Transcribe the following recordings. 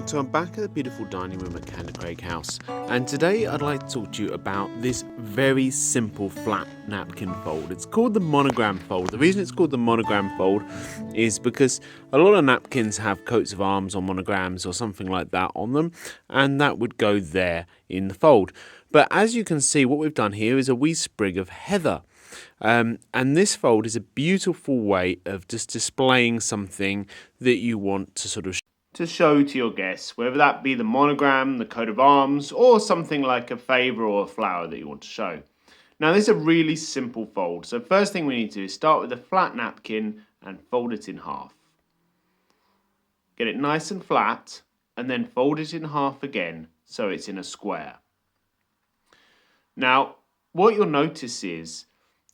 So I'm back at the beautiful dining room at Canada Craig House, and today I'd like to talk to you about this very simple flat napkin fold. It's called the monogram fold. The reason it's called the monogram fold is because a lot of napkins have coats of arms or monograms or something like that on them, and that would go there in the fold. But as you can see, what we've done here is a wee sprig of heather. And this fold is a beautiful way of just displaying something that you want to sort of show to your guests, whether that be the monogram, the coat of arms, or something like a favour or a flower that you want to show. Now this is a really simple fold. So first thing we need to do is start with a flat napkin and fold it in half. Get it nice and flat and then fold it in half again so it's in a square. Now what you'll notice is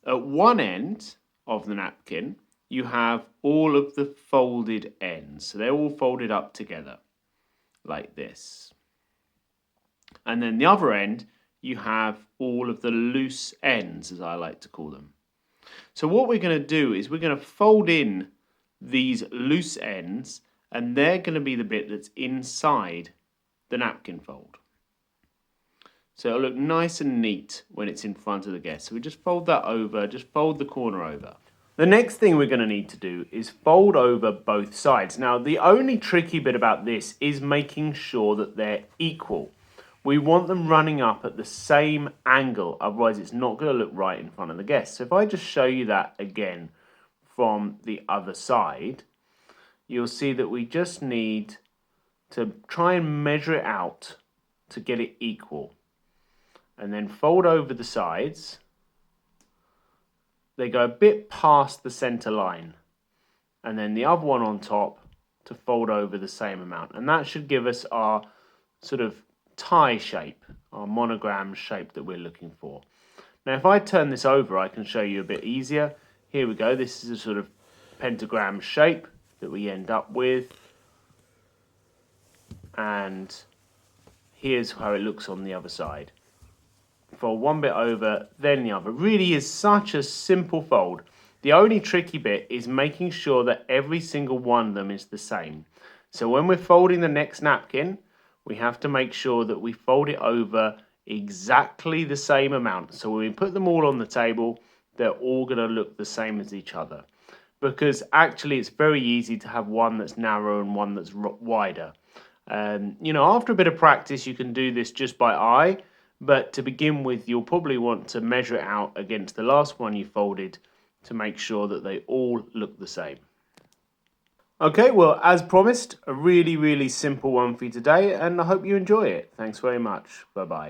at one end of the napkin you have all of the folded ends. So they're all folded up together like this. And then the other end, you have all of the loose ends, as I like to call them. So what we're going to do is we're going to fold in these loose ends, and they're going to be the bit that's inside the napkin fold. So it'll look nice and neat when it's in front of the guest. So we just fold that over, just fold the corner over. The next thing we're going to need to do is fold over both sides. Now, the only tricky bit about this is making sure that they're equal. We want them running up at the same angle, otherwise it's not going to look right in front of the guests. So if I just show you that again from the other side, you'll see that we just need to try and measure it out to get it equal. And then fold over the sides. They go a bit past the center line, and then the other one on top to fold over the same amount, and that should give us our sort of tie shape, our monogram shape that we're looking for. Now if I turn this over I can show you a bit easier. Here we go, this is a sort of pentagram shape that we end up with, and here's how it looks on the other side. Fold one bit over, then the other. Really is such a simple fold. The only tricky bit is making sure that every single one of them is the same. So when we're folding the next napkin, we have to make sure that we fold it over exactly the same amount. So when we put them all on the table, they're all going to look the same as each other. Because actually it's very easy to have one that's narrow and one that's wider. After a bit of practice, you can do this just by eye. But to begin with, you'll probably want to measure it out against the last one you folded to make sure that they all look the same. Okay, well, as promised, a really, really simple one for you today, and I hope you enjoy it. Thanks very much. Bye-bye.